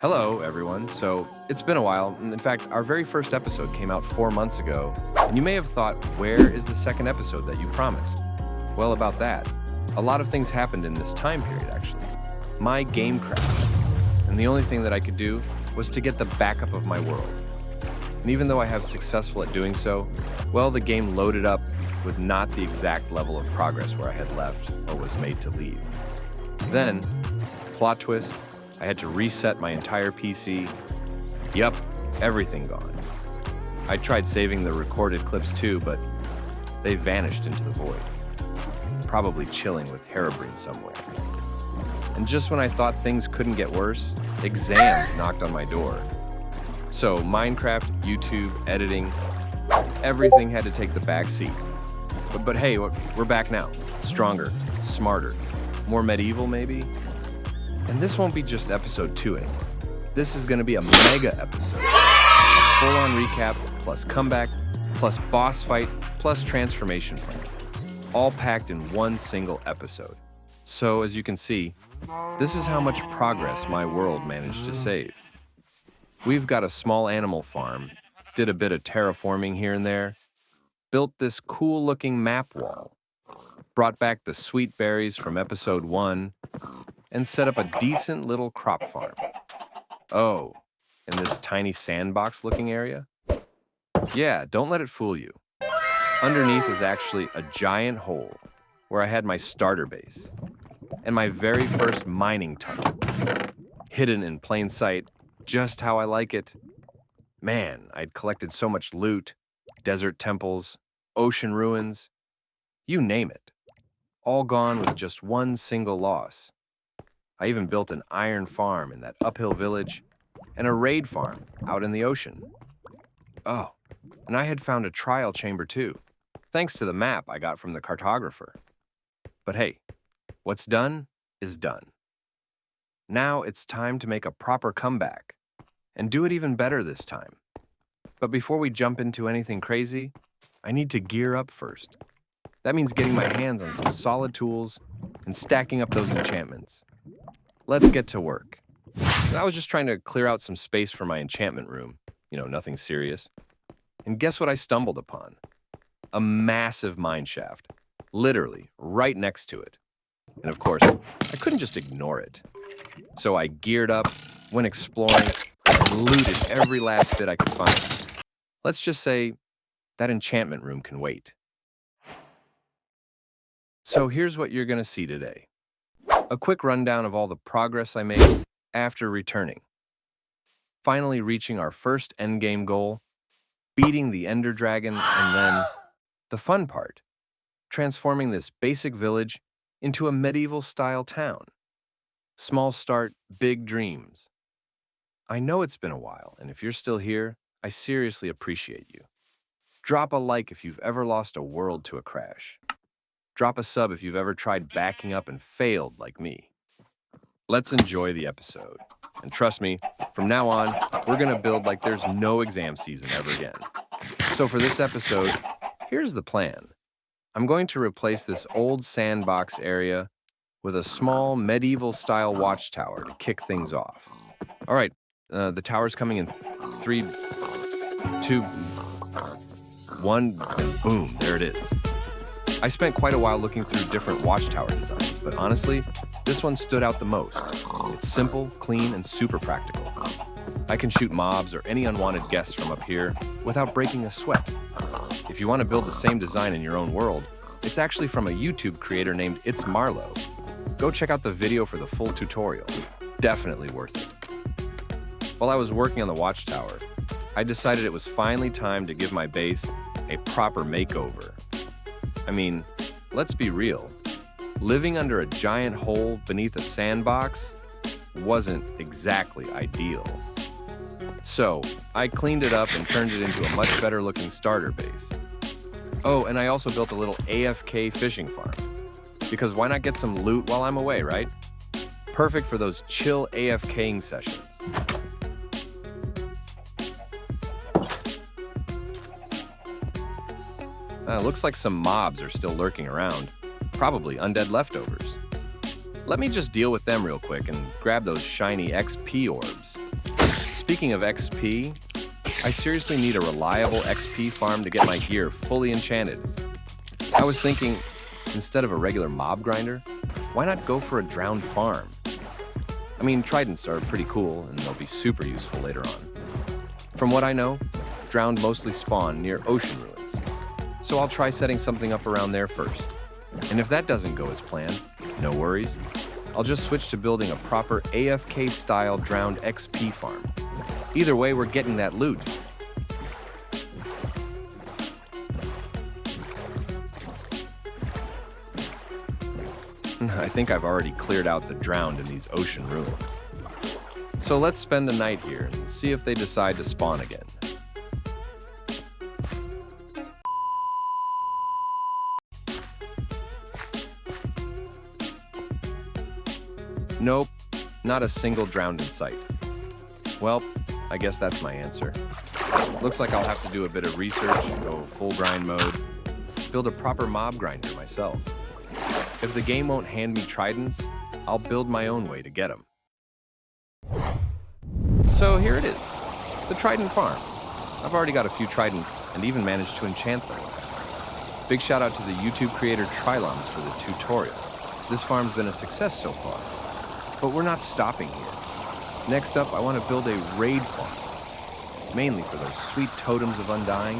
Hello, everyone. So, it's been a while. In fact, our very first episode came out 4 months ago, and you may have thought, where is the second episode that you promised? Well, about that. A lot of things happened in this time period, actually. My game crashed, and the only thing that I could do was to get the backup of my world. And even though I have successful at doing so, well, the game loaded up with not the exact level of progress where I had left or was made to leave. Then, plot twist, I had to reset my entire PC. Yup, everything gone. I tried saving the recorded clips too, but they vanished into the void. Probably chilling with Herobrine somewhere. And just when I thought things couldn't get worse, exams knocked on my door. So Minecraft, YouTube, editing, everything had to take the back seat. But hey, we're back now. Stronger, smarter, more medieval maybe? And this won't be just episode 2 anymore. This is gonna be a mega episode. A full-on recap, plus comeback, plus boss fight, plus transformation plan. All packed in one single episode. So as you can see, this is how much progress my world managed to save. We've got a small animal farm, did a bit of terraforming here and there, built this cool-looking map wall, brought back the sweet berries from episode 1, and set up a decent little crop farm. Oh, in this tiny sandbox-looking area? Yeah, don't let it fool you. Underneath is actually a giant hole where I had my starter base and my very first mining tunnel, hidden in plain sight, just how I like it. Man, I'd collected so much loot, desert temples, ocean ruins, you name it. All gone with just one single loss. I even built an iron farm in that uphill village and a raid farm out in the ocean. Oh, and I had found a trial chamber too, thanks to the map I got from the cartographer. But hey, what's done is done. Now it's time to make a proper comeback and do it even better this time. But before we jump into anything crazy, I need to gear up first. That means getting my hands on some solid tools and stacking up those enchantments. Let's get to work. I was just trying to clear out some space for my enchantment room. Nothing serious. And guess what I stumbled upon? A massive mine shaft, literally right next to it. And of course, I couldn't just ignore it. So I geared up, went exploring, and looted every last bit I could find. Let's just say that enchantment room can wait. So here's what you're gonna see today. A quick rundown of all the progress I made after returning. Finally reaching our first endgame goal, beating the Ender Dragon, and then the fun part, transforming this basic village into a medieval-style town. Small start, big dreams. I know it's been a while, and if you're still here, I seriously appreciate you. Drop a like if you've ever lost a world to a crash. Drop a sub if you've ever tried backing up and failed like me. Let's enjoy the episode. And trust me, from now on, we're gonna build like there's no exam season ever again. So for this episode, here's the plan. I'm going to replace this old sandbox area with a small medieval-style watchtower to kick things off. All right, the tower's coming in 3, 2, 1, and boom, there it is. I spent quite a while looking through different watchtower designs, but honestly, this one stood out the most. It's simple, clean, and super practical. I can shoot mobs or any unwanted guests from up here without breaking a sweat. If you want to build the same design in your own world, it's actually from a YouTube creator named It's Marlow. Go check out the video for the full tutorial. Definitely worth it. While I was working on the watchtower, I decided it was finally time to give my base a proper makeover. I mean, let's be real. Living under a giant hole beneath a sandbox wasn't exactly ideal. So, I cleaned it up and turned it into a much better looking starter base. Oh, and I also built a little AFK fishing farm. Because why not get some loot while I'm away, right? Perfect for those chill AFKing sessions. Looks like some mobs are still lurking around. Probably undead leftovers. Let me just deal with them real quick and grab those shiny XP orbs. speaking of XP, I seriously need a reliable XP farm to get my gear fully enchanted. I was thinking, instead of a regular mob grinder, why not go for a drowned farm? I mean, tridents are pretty cool, and they'll be super useful later on. From what I know, drowned mostly spawn near ocean ruins, so I'll try setting something up around there first. And if that doesn't go as planned, no worries. I'll just switch to building a proper AFK-style drowned XP farm. Either way, we're getting that loot. I think I've already cleared out the drowned in these ocean ruins. So let's spend the night here and see if they decide to spawn again. Nope, not a single drowned in sight. Well, I guess that's my answer. Looks like I'll have to do a bit of research, go full grind mode, build a proper mob grinder myself. If the game won't hand me tridents, I'll build my own way to get them. So here it is, the trident farm. I've already got a few tridents and even managed to enchant them. Big shout out to the YouTube creator Trilons for the tutorial. This farm's been a success so far, but we're not stopping here. Next up, I want to build a raid farm, mainly for those sweet totems of undying,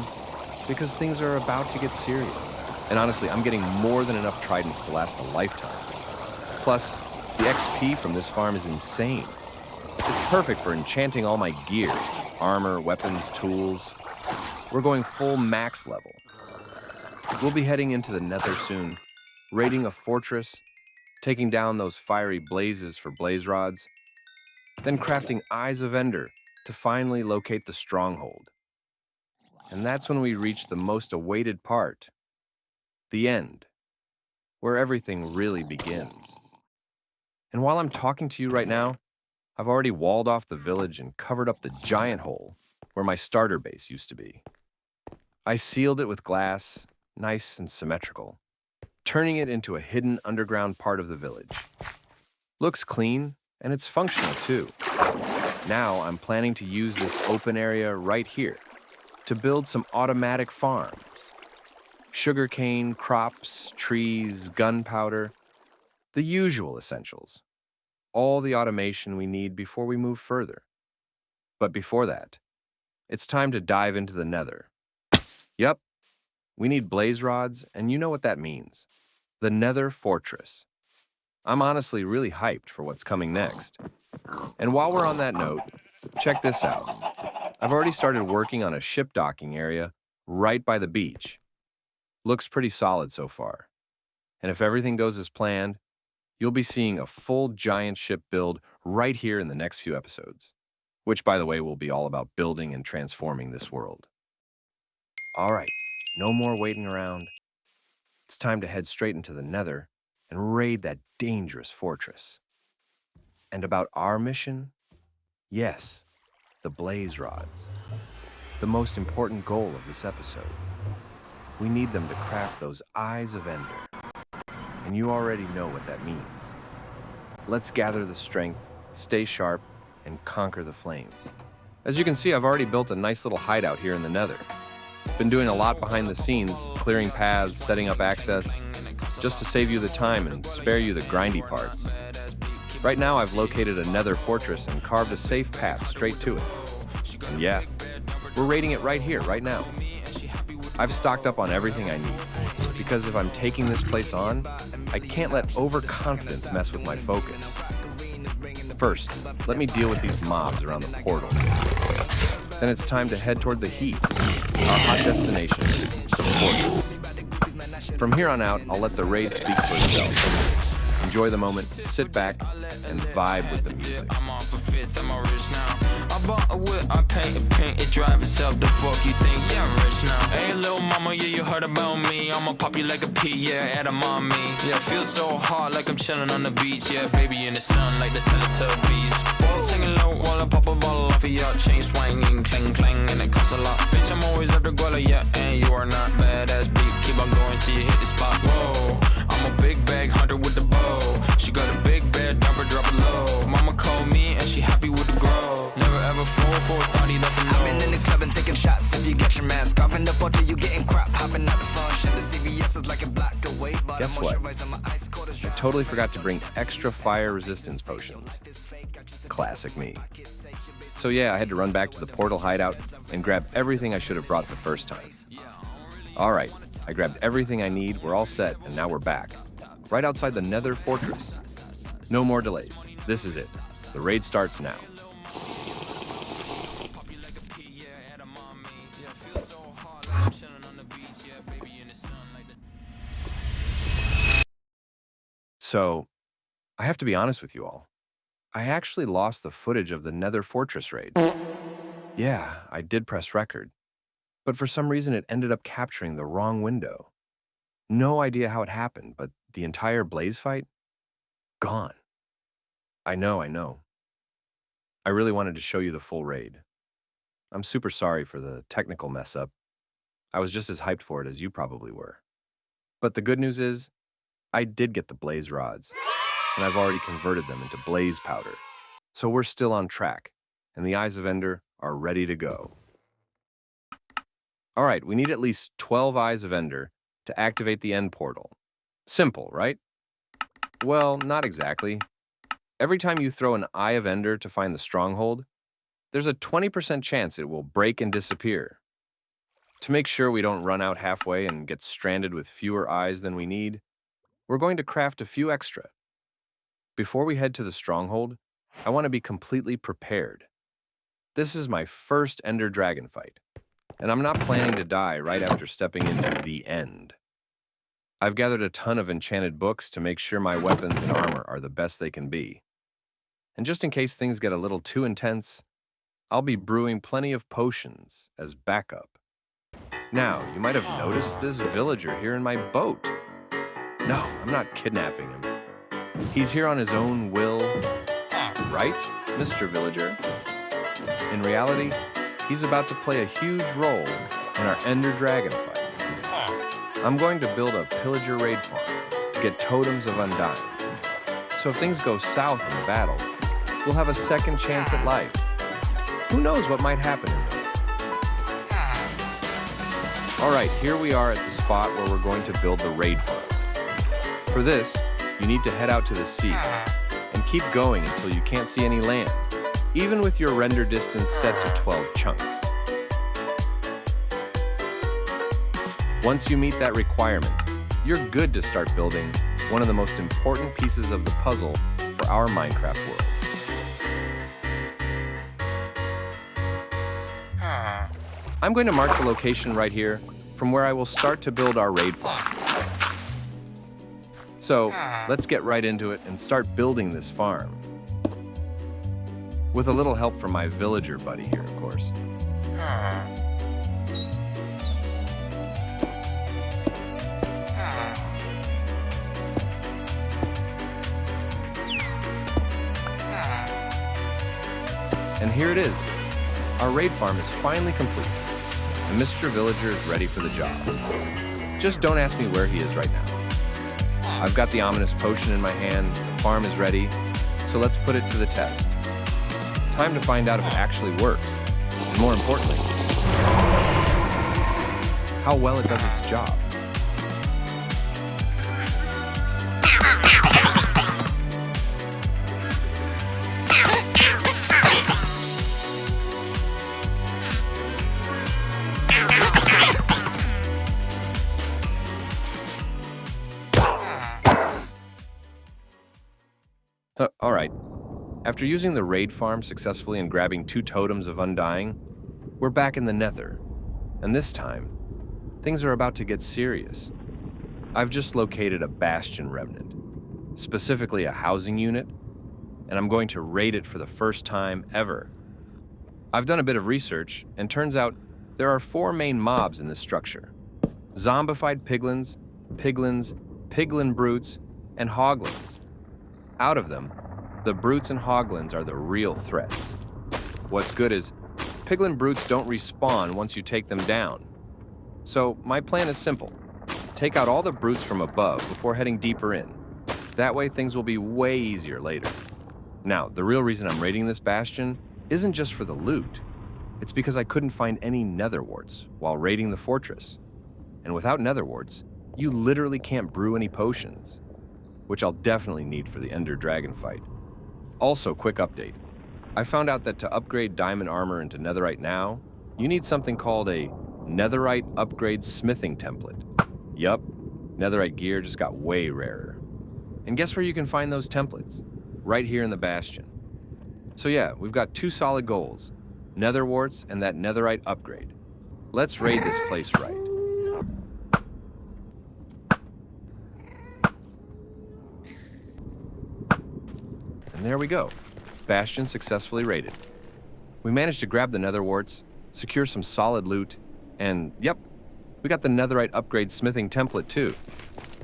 because things are about to get serious. And honestly, I'm getting more than enough tridents to last a lifetime. Plus, the XP from this farm is insane. It's perfect for enchanting all my gear, armor, weapons, tools. We're going full max level. We'll be heading into the Nether soon, raiding a fortress, taking down those fiery blazes for blaze rods, then crafting Eyes of Ender to finally locate the stronghold. And that's when we reach the most awaited part. The end, where everything really begins. And while I'm talking to you right now, I've already walled off the village and covered up the giant hole where my starter base used to be. I sealed it with glass, nice and symmetrical, turning it into a hidden underground part of the village. Looks clean, and it's functional too. Now I'm planning to use this open area right here to build some automatic farms. Sugarcane, crops, trees, gunpowder, the usual essentials. All the automation we need before we move further. But before that, it's time to dive into the Nether. Yep, we need blaze rods, and you know what that means. The Nether Fortress. I'm honestly really hyped for what's coming next. And while we're on that note, check this out. I've already started working on a ship docking area right by the beach. Looks pretty solid so far. And if everything goes as planned, you'll be seeing a full giant ship build right here in the next few episodes, which, by the way, will be all about building and transforming this world. All right, no more waiting around. It's time to head straight into the Nether and raid that dangerous fortress. And about our mission? Yes, the blaze rods. The most important goal of this episode. We need them to craft those Eyes of Ender. And you already know what that means. Let's gather the strength, stay sharp, and conquer the flames. As you can see, I've already built a nice little hideout here in the Nether. Been doing a lot behind the scenes, clearing paths, setting up access, just to save you the time and spare you the grindy parts. Right now, I've located a Nether fortress and carved a safe path straight to it. And yeah, we're raiding it right here, right now. I've stocked up on everything I need, because if I'm taking this place on, I can't let overconfidence mess with my focus. First, let me deal with these mobs around the portal. Then it's time to head toward the heat, our hot destination, the fortress. From here on out, I'll let the raid speak for itself. Enjoy the moment, sit back, and vibe with the music. I'm off for fifth, I'm all rich now. I bought a whip, I paint, it drive itself. The fuck you think? Yeah, I'm rich now. Hey, little mama, yeah, you heard about me. I'ma pop you like a pea, yeah, at a mommy. Yeah, feel so hot like I'm chilling on the beach. Yeah, baby in the sun like the Teletubbies. Singing low while I pop a bottle off of your chain swinging, clang, clang, and it costs a lot. Bitch, I'm always at the guala, yeah, and you are not badass beat. Keep on going till you hit the spot. Whoa, I'm a big bag hunter with the bow. She got a big bed, drop it low. Mama called me and she happy with the grow. Never ever never fall for a thought he doesn't know. I've been in the club and taking shots. If you get your mask off in the photo, you getting crap. Hopping out the function. The CVS is like a block away. Guess what? I totally forgot to bring extra fire resistance potions. Classic me. So yeah, I had to run back to the portal hideout and grab everything I should have brought the first time. All right, I grabbed everything I need, we're all set, and now we're back. Right outside the Nether fortress. No more delays. This is it. The raid starts now. So, I have to be honest with you all. I actually lost the footage of the Nether fortress raid. Yeah, I did press record. But for some reason it ended up capturing the wrong window. No idea how it happened, but the entire blaze fight? Gone. I know. I really wanted to show you the full raid. I'm super sorry for the technical mess up. I was just as hyped for it as you probably were. But the good news is, I did get the blaze rods, and I've already converted them into blaze powder. So we're still on track, and the Eyes of Ender are ready to go. All right, we need at least 12 Eyes of Ender to activate the end portal. Simple, right? Well, not exactly. Every time you throw an Eye of Ender to find the stronghold, there's a 20% chance it will break and disappear. To make sure we don't run out halfway and get stranded with fewer eyes than we need, we're going to craft a few extra. Before we head to the stronghold, I want to be completely prepared. This is my first Ender Dragon fight, and I'm not planning to die right after stepping into the end. I've gathered a ton of enchanted books to make sure my weapons and armor are the best they can be. And just in case things get a little too intense, I'll be brewing plenty of potions as backup. Now, you might have noticed this villager here in my boat. No, I'm not kidnapping him. He's here on his own will, right, Mr. Villager? In reality, he's about to play a huge role in our Ender Dragon fight. I'm going to build a pillager raid farm to get totems of Undying. So if things go south in the battle, we'll have a second chance at life. Who knows what might happen in there? All right, here we are at the spot where we're going to build the raid farm. For this, you need to head out to the sea and keep going until you can't see any land, even with your render distance set to 12 chunks. Once you meet that requirement, you're good to start building one of the most important pieces of the puzzle for our Minecraft world. I'm going to mark the location right here from where I will start to build our raid farm. So, let's get right into it and start building this farm. With a little help from my villager buddy here, of course. And here it is. Our raid farm is finally complete, and Mr. Villager is ready for the job. Just don't ask me where he is right now. I've got the ominous potion in my hand, the farm is ready, so let's put it to the test. Time to find out if it actually works, and more importantly, how well it does its job. All right. After using the raid farm successfully and grabbing 2 totems of Undying, we're back in the Nether. And this time, things are about to get serious. I've just located a bastion remnant, specifically a housing unit, and I'm going to raid it for the first time ever. I've done a bit of research, and turns out there are 4 main mobs in this structure: zombified piglins, piglin brutes, and hoglins. Out of them, the brutes and hoglins are the real threats. What's good is, piglin brutes don't respawn once you take them down. So my plan is simple. Take out all the brutes from above before heading deeper in. That way things will be way easier later. Now, the real reason I'm raiding this bastion isn't just for the loot. It's because I couldn't find any nether warts while raiding the fortress. And without nether warts, you literally can't brew any potions, which I'll definitely need for the Ender Dragon fight. Also, quick update. I found out that to upgrade diamond armor into netherite now, you need something called a netherite upgrade smithing template. Yup, netherite gear just got way rarer. And guess where you can find those templates? Right here in the Bastion. So yeah, we've got two solid goals, nether warts and that netherite upgrade. Let's raid this place right. And there we go. Bastion successfully raided. We managed to grab the nether warts, secure some solid loot, and yep, we got the netherite upgrade smithing template too.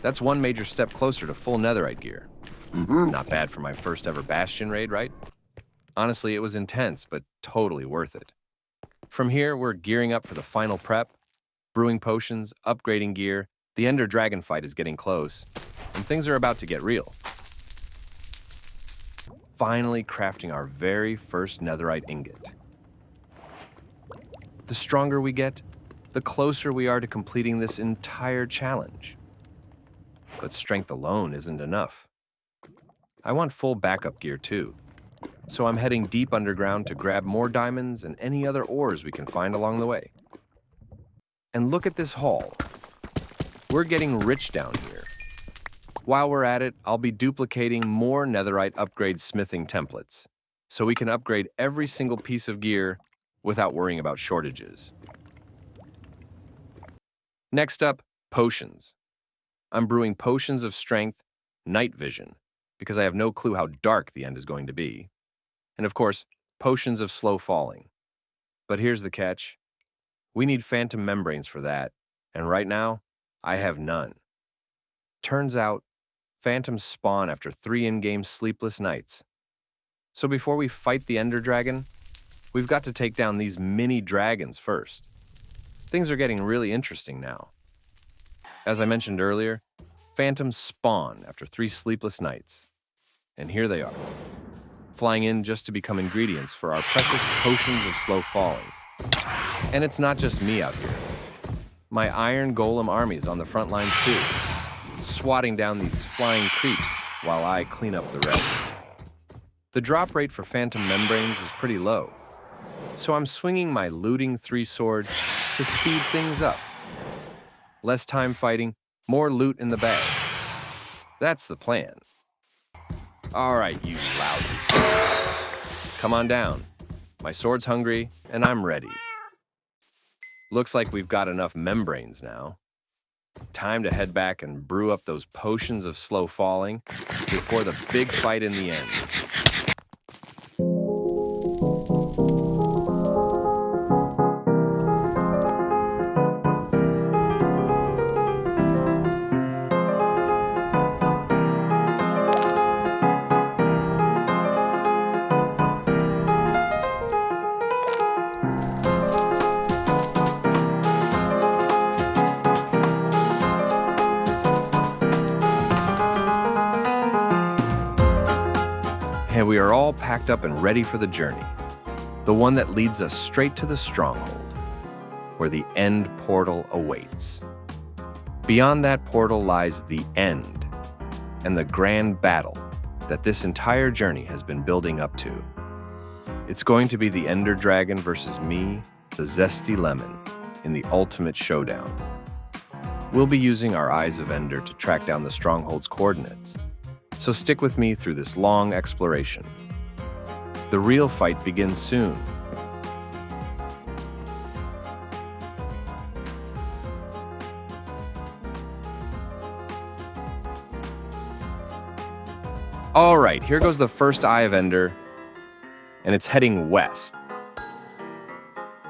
That's one major step closer to full netherite gear. Not bad for my first ever Bastion raid, right? Honestly, it was intense, but totally worth it. From here, we're gearing up for the final prep, brewing potions, upgrading gear. The Ender Dragon fight is getting close, and things are about to get real. Finally crafting our very first netherite ingot. The stronger we get, the closer we are to completing this entire challenge. But strength alone isn't enough. I want full backup gear too, so I'm heading deep underground to grab more diamonds and any other ores we can find along the way. And look at this haul. We're getting rich down here. While we're at it, I'll be duplicating more netherite upgrade smithing templates, so we can upgrade every single piece of gear without worrying about shortages. Next up, potions. I'm brewing potions of strength, night vision, because I have no clue how dark the end is going to be. And of course, potions of slow falling. But here's the catch. We need phantom membranes for that, and right now, I have none. Turns out, phantoms spawn after 3 in-game sleepless nights. So before we fight the Ender Dragon, we've got to take down these mini dragons first. Things are getting really interesting now. As I mentioned earlier, phantoms spawn after 3 sleepless nights. And here they are, flying in just to become ingredients for our precious potions of slow falling. And it's not just me out here. My iron golem army's on the front lines too, swatting down these flying creeps while I clean up the rest. The drop rate for phantom membranes is pretty low, so I'm swinging my looting 3 sword to speed things up. Less time fighting, more loot in the bag. That's the plan. All right, you lousies. Come on down. My sword's hungry, and I'm ready. Looks like we've got enough membranes now. Time to head back and brew up those potions of slow falling before the big fight in the end. And we are all packed up and ready for the journey, the one that leads us straight to the stronghold, where the end portal awaits. Beyond that portal lies the end, and the grand battle that this entire journey has been building up to. It's going to be the Ender Dragon versus me, the Zesty Lemon, in the ultimate showdown. We'll be using our Eyes of Ender to track down the stronghold's coordinates, so stick with me through this long exploration. The real fight begins soon. All right, here goes the first Eye of Ender, and it's heading west.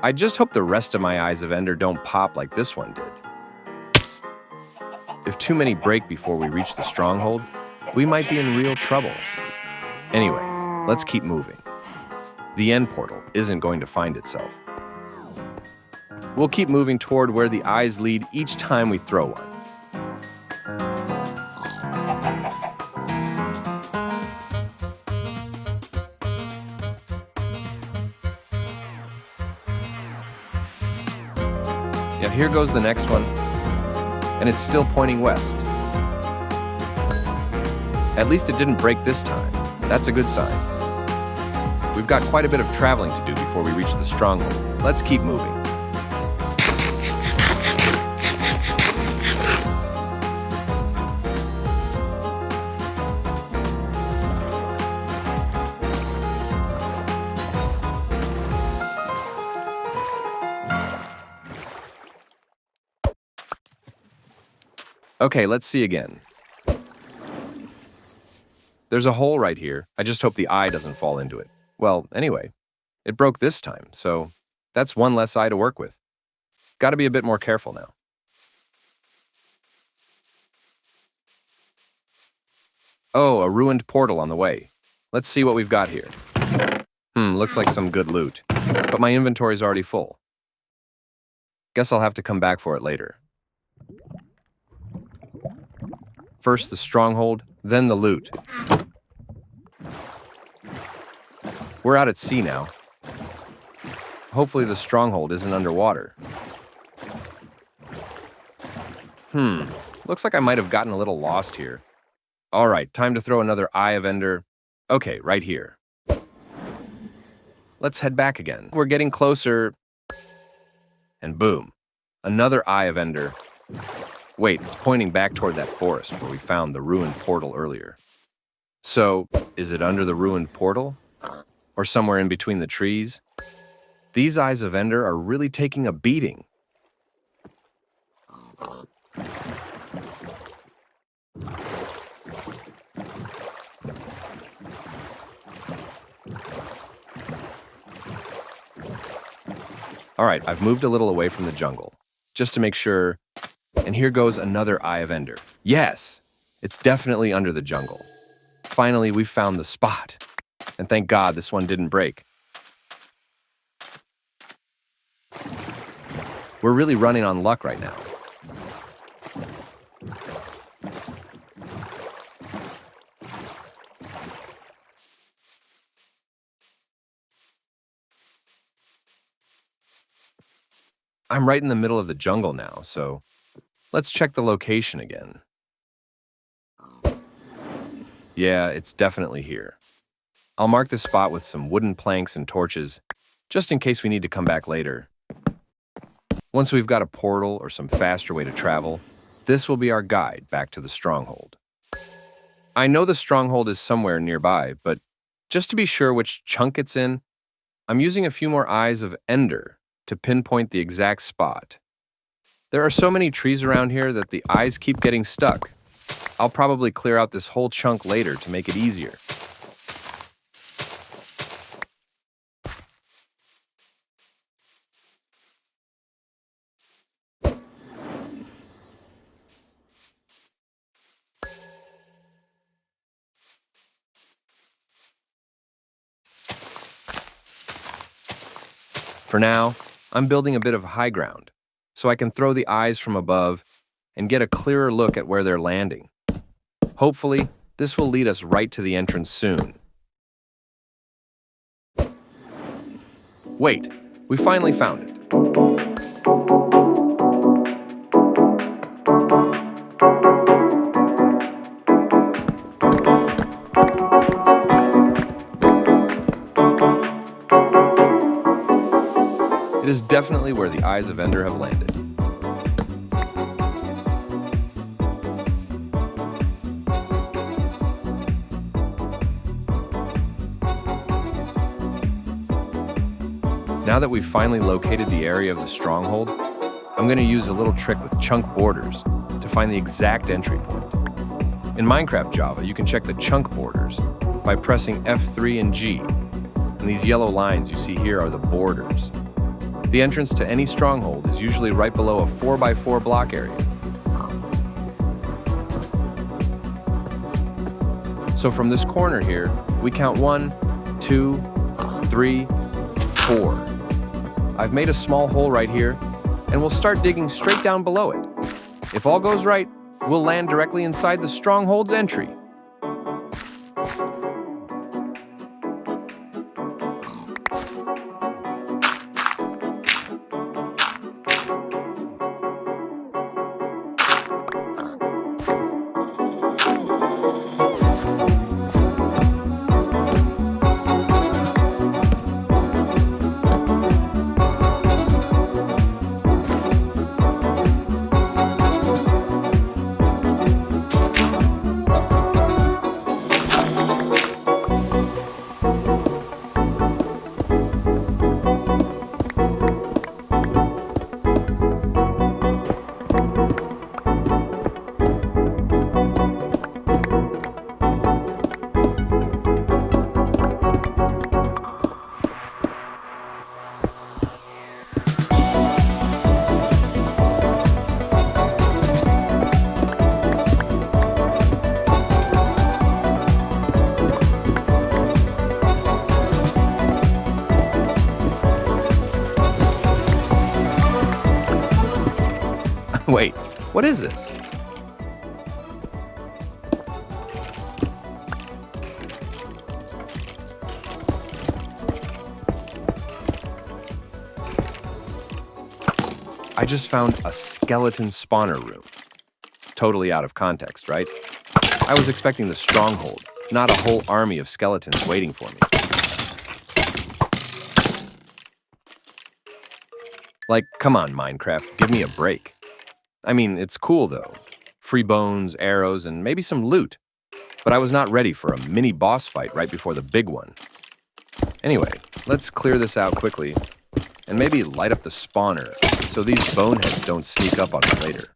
I just hope the rest of my Eyes of Ender don't pop like this one did. If too many break before we reach the stronghold, we might be in real trouble. Anyway, let's keep moving. The end portal isn't going to find itself. We'll keep moving toward where the eyes lead each time we throw one. Yeah, here goes the next one. And it's still pointing west. At least it didn't break this time. That's a good sign. We've got quite a bit of traveling to do before we reach the stronghold. Let's keep moving. Okay, let's see again. There's a hole right here. I just hope the eye doesn't fall into it. Well, anyway, it broke this time, so that's one less eye to work with. Gotta be a bit more careful now. Oh, a ruined portal on the way. Let's see what we've got here. Looks like some good loot. But my inventory's already full. Guess I'll have to come back for it later. First the stronghold, then the loot. We're out at sea now. Hopefully the stronghold isn't underwater. Looks like I might have gotten a little lost here. All right, time to throw another Eye of Ender. Okay, right here. Let's head back again. We're getting closer. And boom, another Eye of Ender. Wait, it's pointing back toward that forest where we found the ruined portal earlier. So, is it under the ruined portal? Or somewhere in between the trees? These Eyes of Ender are really taking a beating. All right, I've moved a little away from the jungle, just to make sure. And here goes another Eye of Ender. Yes, it's definitely under the jungle. Finally, we've found the spot. And thank God this one didn't break. We're really running on luck right now. I'm right in the middle of the jungle now, so let's check the location again. Yeah, it's definitely here. I'll mark this spot with some wooden planks and torches, just in case we need to come back later. Once we've got a portal or some faster way to travel, this will be our guide back to the stronghold. I know the stronghold is somewhere nearby, but just to be sure which chunk it's in, I'm using a few more Eyes of Ender to pinpoint the exact spot. There are so many trees around here that the eyes keep getting stuck. I'll probably clear out this whole chunk later to make it easier. For now, I'm building a bit of high ground, so I can throw the eyes from above and get a clearer look at where they're landing. Hopefully, this will lead us right to the entrance soon. Wait, we finally found it. It is definitely where the Eyes of Ender have landed. Now that we've finally located the area of the stronghold, I'm going to use a little trick with chunk borders to find the exact entry point. In Minecraft Java, you can check the chunk borders by pressing F3 and G, and these yellow lines you see here are the borders. The entrance to any stronghold is usually right below a 4x4 block area. So from this corner here, we count 1, 2, 3, 4. I've made a small hole right here, and we'll start digging straight down below it. If all goes right, we'll land directly inside the stronghold's entry. Wait, what is this? I just found a skeleton spawner room. Totally out of context, right? I was expecting the stronghold, not a whole army of skeletons waiting for me. Like, come on, Minecraft, give me a break. I mean, it's cool though. Free bones, arrows, and maybe some loot. But I was not ready for a mini boss fight right before the big one. Anyway, let's clear this out quickly and maybe light up the spawner so these boneheads don't sneak up on me later.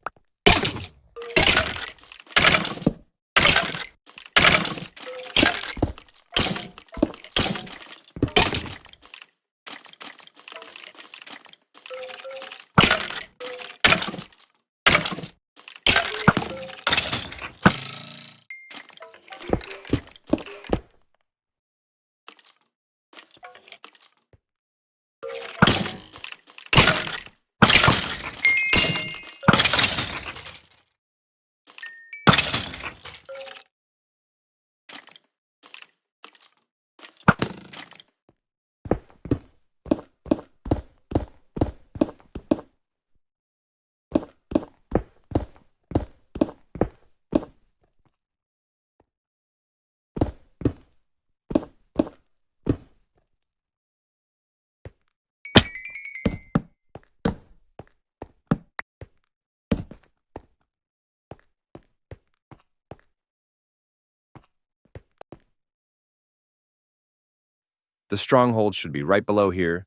The stronghold should be right below here,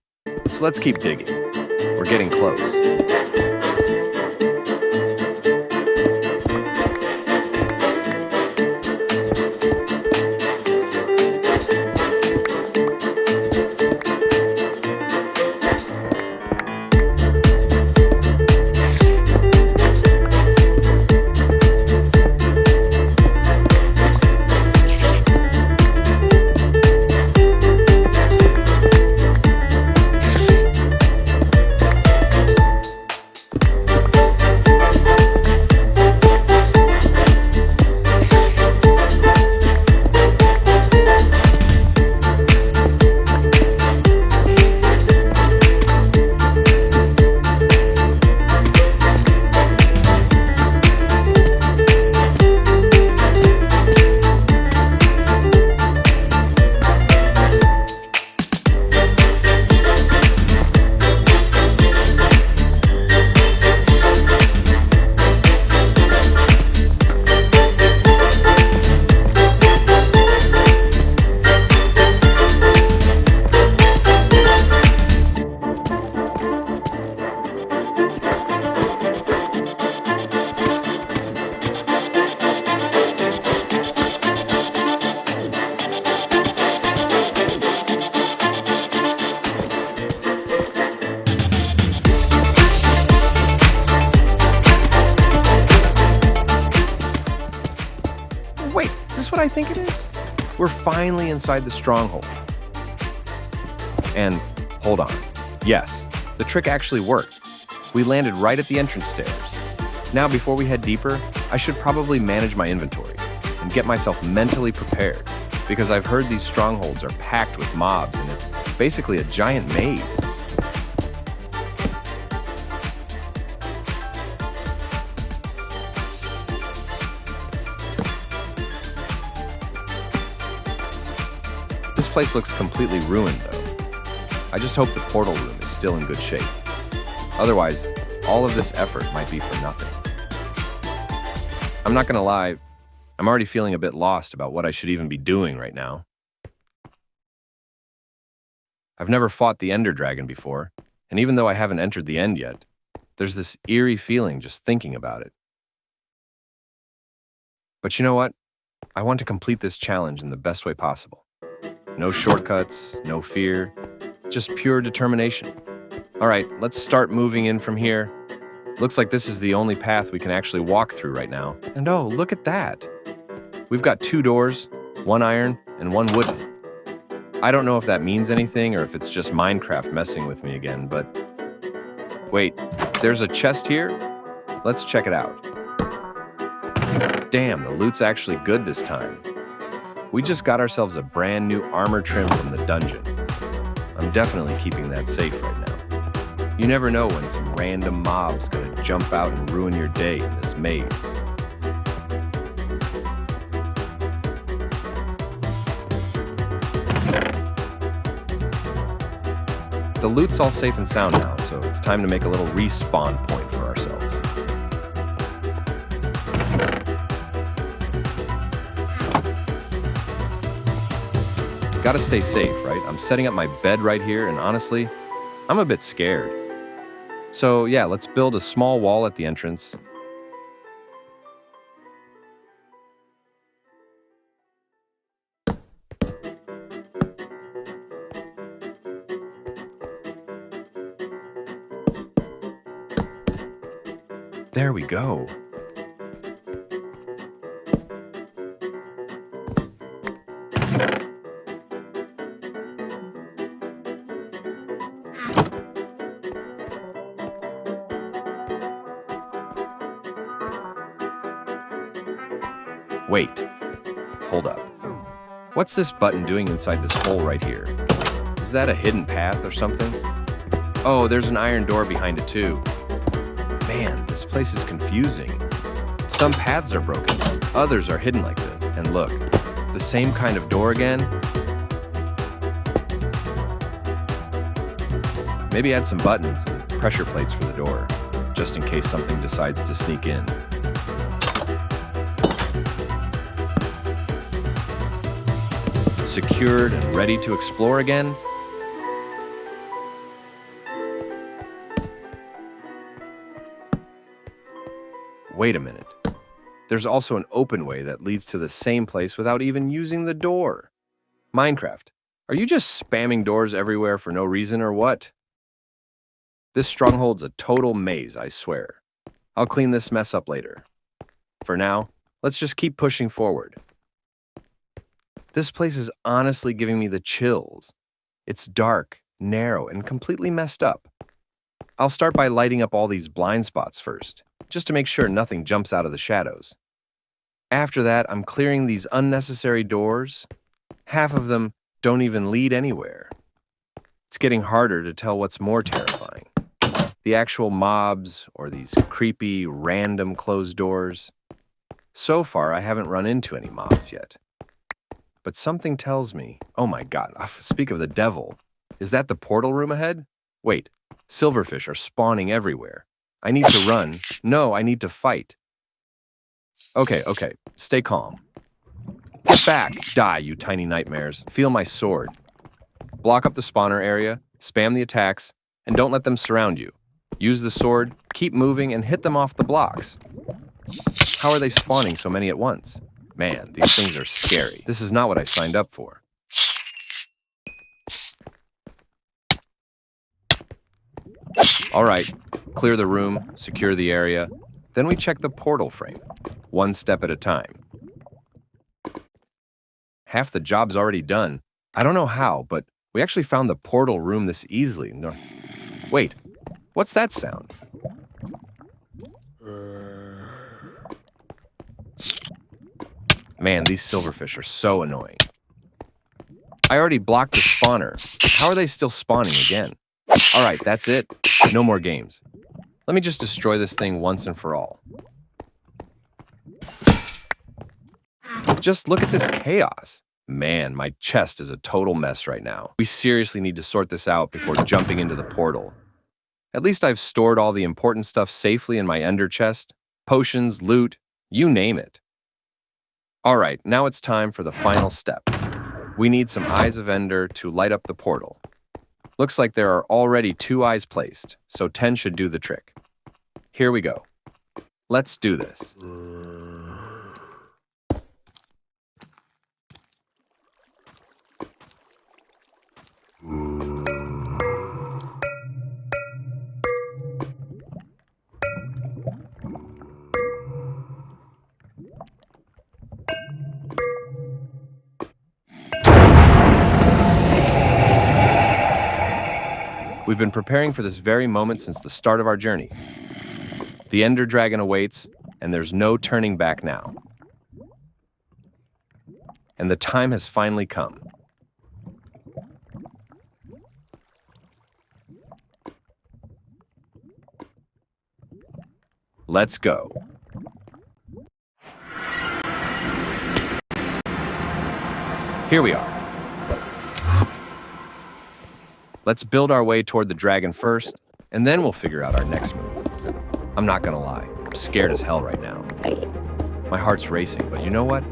so let's keep digging. We're getting close. Wait, is this what I think it is? We're finally inside the stronghold. And hold on. Yes, the trick actually worked. We landed right at the entrance stairs. Now, before we head deeper, I should probably manage my inventory and get myself mentally prepared, because I've heard these strongholds are packed with mobs and it's basically a giant maze. This place looks completely ruined, though. I just hope the portal room is still in good shape. Otherwise, all of this effort might be for nothing. I'm not gonna lie, I'm already feeling a bit lost about what I should even be doing right now. I've never fought the Ender Dragon before, and even though I haven't entered the end yet, there's this eerie feeling just thinking about it. But you know what? I want to complete this challenge in the best way possible. No shortcuts, no fear, just pure determination. All right, let's start moving in from here. Looks like this is the only path we can actually walk through right now. And oh, look at that. We've got 2 doors, 1 iron and 1 wooden. I don't know if that means anything or if it's just Minecraft messing with me again, but... Wait, there's a chest here? Let's check it out. Damn, the loot's actually good this time. We just got ourselves a brand new armor trim from the dungeon. I'm definitely keeping that safe right now. You never know when some random mob's gonna jump out and ruin your day in this maze. The loot's all safe and sound now, so it's time to make a little respawn point for ourselves. Gotta stay safe, right? I'm setting up my bed right here, and honestly, I'm a bit scared. So yeah, let's build a small wall at the entrance. There we go. Wait. Hold up. What's this button doing inside this hole right here? Is that a hidden path or something? Oh, there's an iron door behind it too. Man, this place is confusing. Some paths are broken, others are hidden like this. And look, the same kind of door again. Maybe add some buttons and pressure plates for the door, just in case something decides to sneak in. Secured and ready to explore again? Wait a minute. There's also an open way that leads to the same place without even using the door. Minecraft, are you just spamming doors everywhere for no reason or what? This stronghold's a total maze, I swear. I'll clean this mess up later. For now, let's just keep pushing forward. This place is honestly giving me the chills. It's dark, narrow, and completely messed up. I'll start by lighting up all these blind spots first, just to make sure nothing jumps out of the shadows. After that, I'm clearing these unnecessary doors. Half of them don't even lead anywhere. It's getting harder to tell what's more terrifying. The actual mobs or these creepy, random closed doors. So far, I haven't run into any mobs yet. But something tells me, oh my god, speak of the devil, is that the portal room ahead? Wait, silverfish are spawning everywhere. I need to run. No, I need to fight. Okay, stay calm. Get back, die, you tiny nightmares. Feel my sword. Block up the spawner area, spam the attacks, and don't let them surround you. Use the sword, keep moving, and hit them off the blocks. How are they spawning so many at once? Man, these things are scary. This is not what I signed up for. All right, clear the room, secure the area. Then we check the portal frame, one step at a time. Half the job's already done. I don't know how, but we actually found the portal room this easily. No. Wait, what's that sound? Man, these silverfish are so annoying. I already blocked the spawner. How are they still spawning again? All right, that's it. No more games. Let me just destroy this thing once and for all. Just look at this chaos. Man, my chest is a total mess right now. We seriously need to sort this out before jumping into the portal. At least I've stored all the important stuff safely in my ender chest. Potions, loot, you name it. All right, now it's time for the final step. We need some Eyes of Ender to light up the portal. Looks like there are already 2 eyes placed, so 10 should do the trick. Here we go. Let's do this. We've been preparing for this very moment since the start of our journey. The Ender Dragon awaits, and there's no turning back now. And the time has finally come. Let's go. Here we are. Let's build our way toward the dragon first, and then we'll figure out our next move. I'm not gonna lie, I'm scared as hell right now. My heart's racing, but you know what?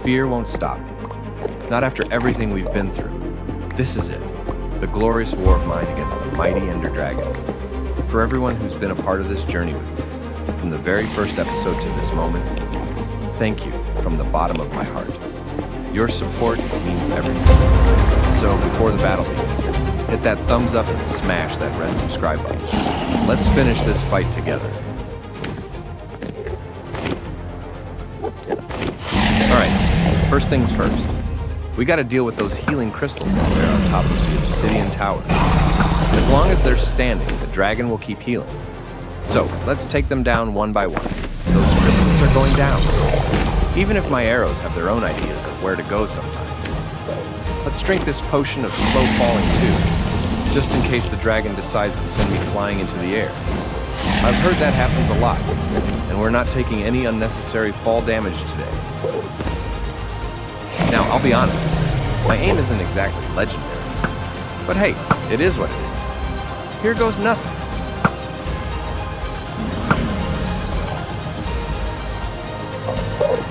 Fear won't stop me. Not after everything we've been through. This is it. The glorious war of mine against the mighty Ender Dragon. For everyone who's been a part of this journey with me, from the very first episode to this moment, thank you from the bottom of my heart. Your support means everything. So before the battle begins, hit that thumbs up and smash that red subscribe button. Let's finish this fight together. Alright, first things first. We gotta deal with those healing crystals out there on top of the obsidian tower. As long as they're standing, the dragon will keep healing. So, let's take them down one by one. Those crystals are going down. Even if my arrows have their own ideas of where to go sometimes. Let's drink this potion of slow falling too, just in case the dragon decides to send me flying into the air. I've heard that happens a lot, and we're not taking any unnecessary fall damage today. Now, I'll be honest, my aim isn't exactly legendary, but hey, it is what it is. Here goes nothing.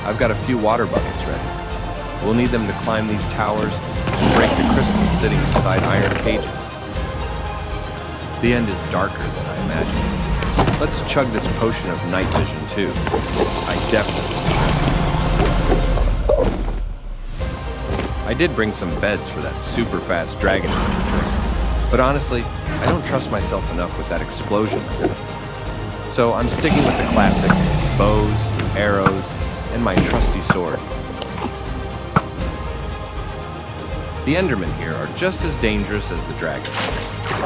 I've got a few water buckets ready. We'll need them to climb these towers and break the crystals sitting inside iron cages. The end is darker than I imagined. Let's chug this potion of night vision too. I did bring some beds for that super fast dragon drink, but honestly, I don't trust myself enough with that explosion. So I'm sticking with the classic bows, arrows, and my trusty sword. The Endermen here are just as dangerous as the dragon.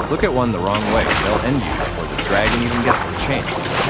Look at one the wrong way, they'll end you before the dragon even gets the chance.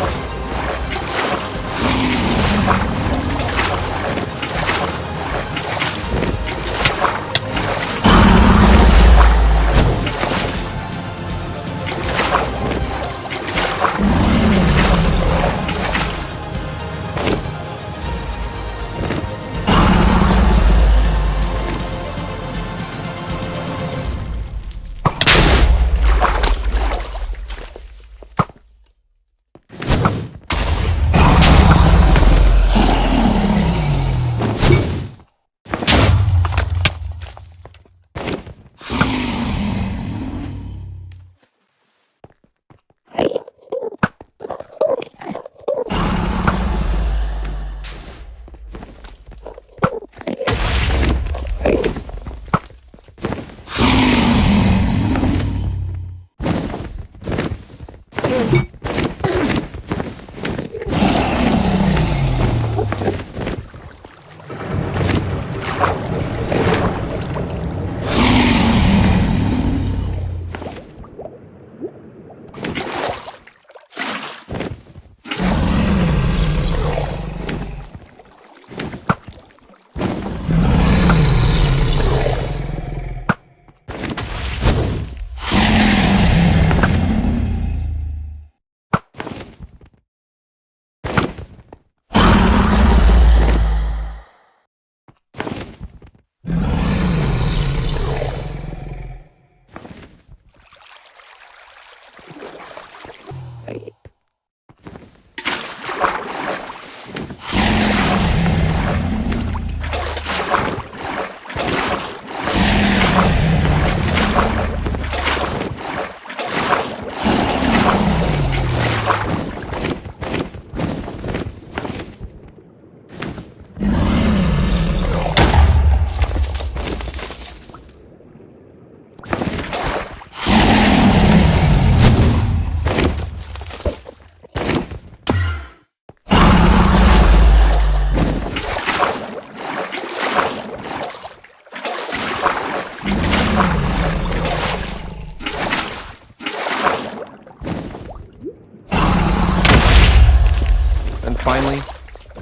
Finally,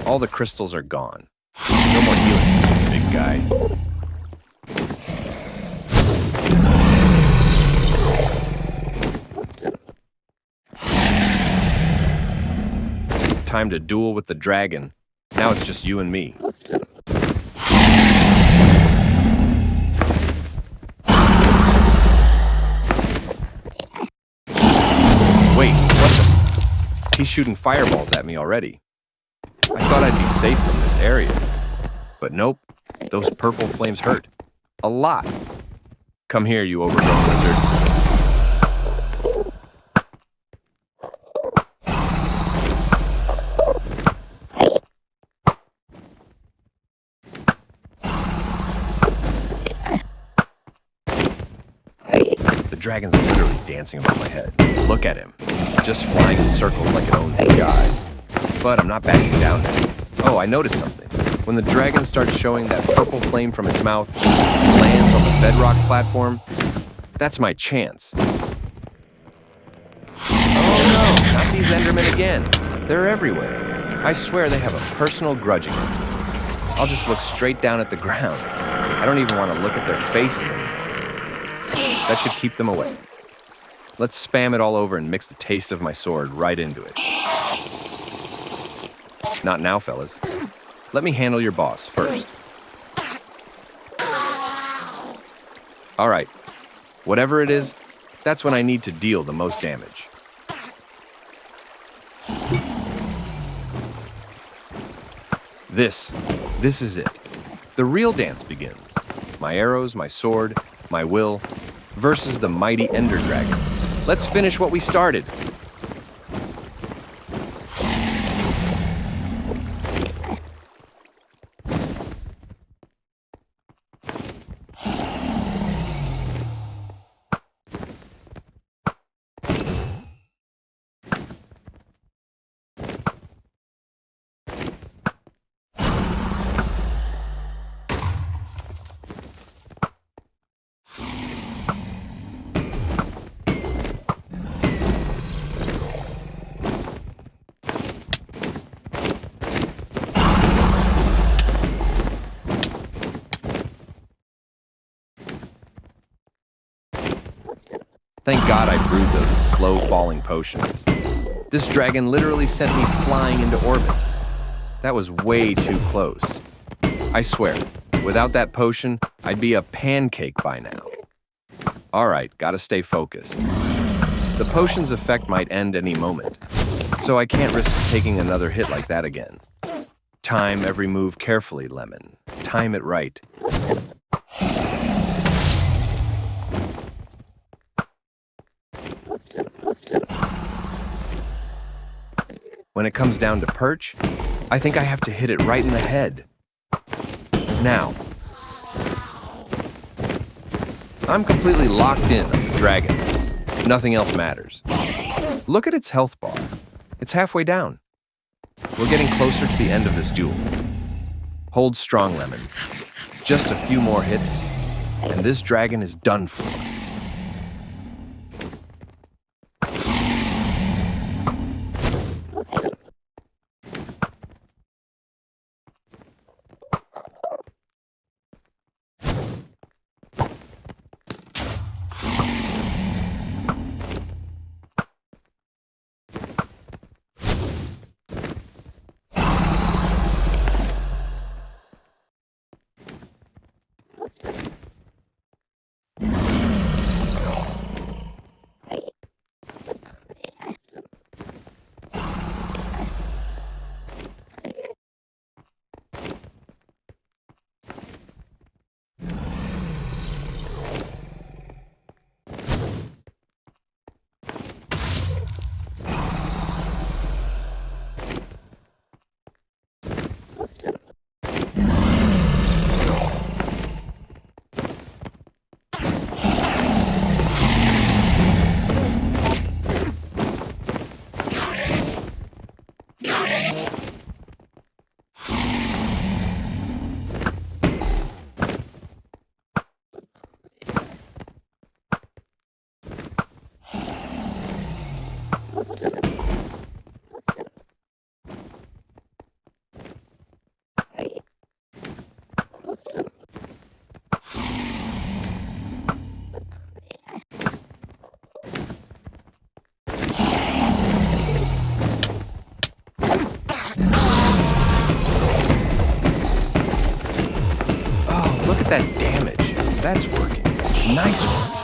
all the crystals are gone. No more healing for this big guy. Time to duel with the dragon. Now it's just you and me. Wait, what the? He's shooting fireballs at me already. I thought I'd be safe from this area. But nope, those purple flames hurt. A lot. Come here, you overgrown lizard. The dragon's literally dancing above my head. Look at him. Just flying in circles like it owns the sky. But I'm not backing down now. Oh, I noticed something. When the dragon starts showing that purple flame from its mouth and lands on the bedrock platform, that's my chance. Oh no, not these Endermen again. They're everywhere. I swear they have a personal grudge against me. I'll just look straight down at the ground. I don't even want to look at their faces anymore. That should keep them away. Let's spam it all over and mix the taste of my sword right into it. Not now, fellas. Let me handle your boss first. All right. Whatever it is, that's when I need to deal the most damage. This is it. The real dance begins. My arrows, my sword, my will, versus the mighty Ender Dragon. Let's finish what we started. Thank God I brewed those slow-falling potions. This dragon literally sent me flying into orbit. That was way too close. I swear, without that potion, I'd be a pancake by now. Alright, gotta stay focused. The potion's effect might end any moment, so I can't risk taking another hit like that again. Time every move carefully, Lemon. Time it right. When it comes down to perch, I think I have to hit it right in the head. Now. I'm completely locked in on the dragon. Nothing else matters. Look at its health bar. It's halfway down. We're getting closer to the end of this duel. Hold strong, Lemon. Just a few more hits, and this dragon is done for. That's working. Nice one.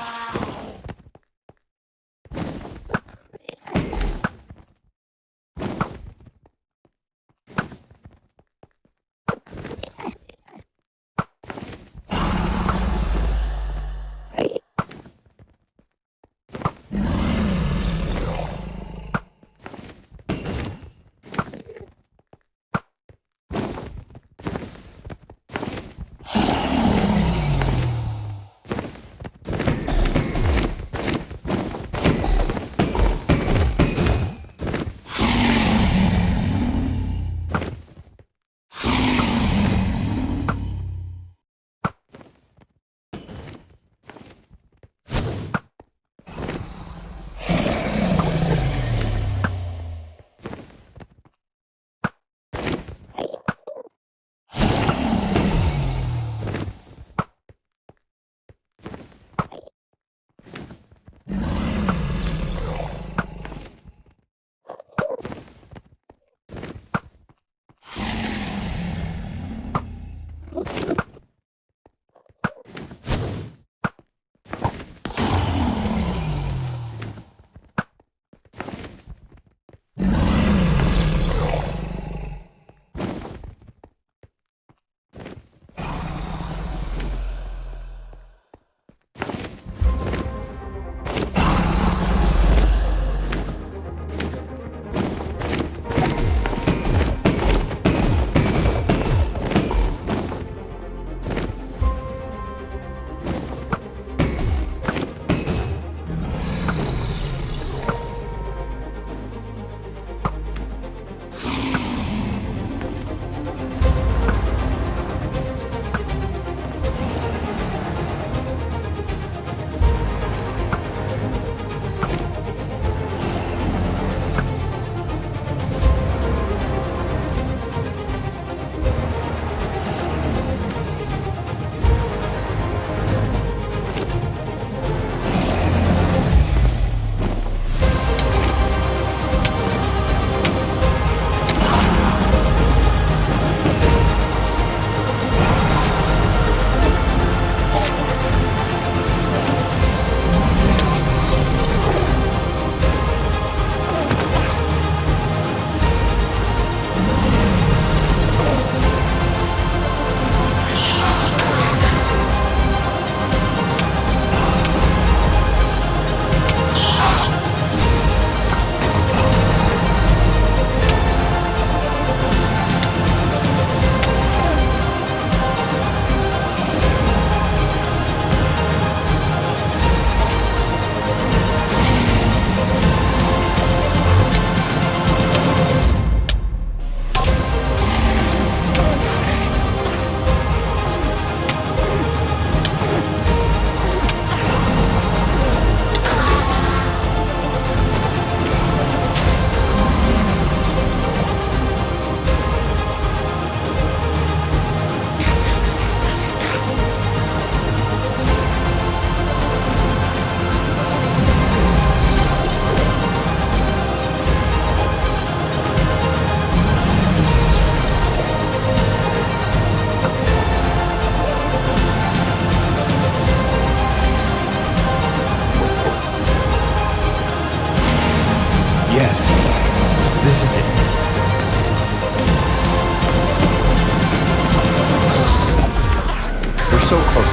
so close.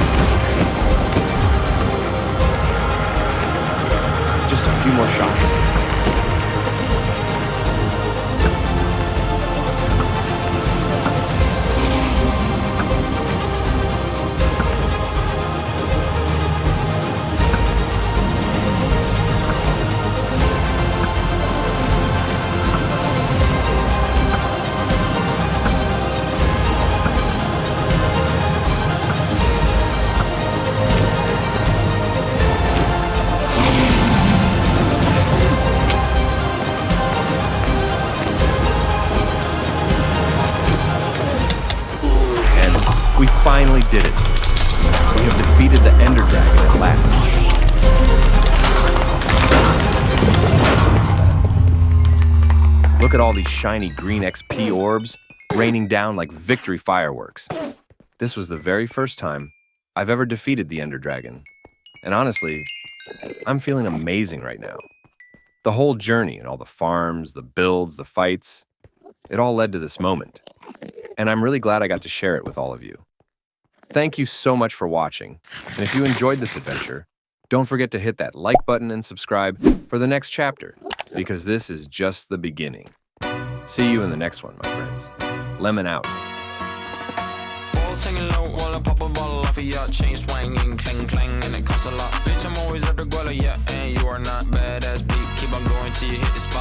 Just a few more shots. We finally did it. We have defeated the Ender Dragon at last. Look at all these shiny green XP orbs raining down like victory fireworks. This was the very first time I've ever defeated the Ender Dragon. And honestly, I'm feeling amazing right now. The whole journey and all the farms, the builds, the fights, it all led to this moment. And I'm really glad I got to share it with all of you. Thank you so much for watching. And if you enjoyed this adventure, don't forget to hit that like button and subscribe for the next chapter, because this is just the beginning. See you in the next one, my friends. Lemon out. Balls hanging low while I pop a bottle off of your chain swinging, clang clang, and it costs a lot. Bitch, I'm always at the guala, yeah, and you are not badass beat. Keep on going till you hit the spot.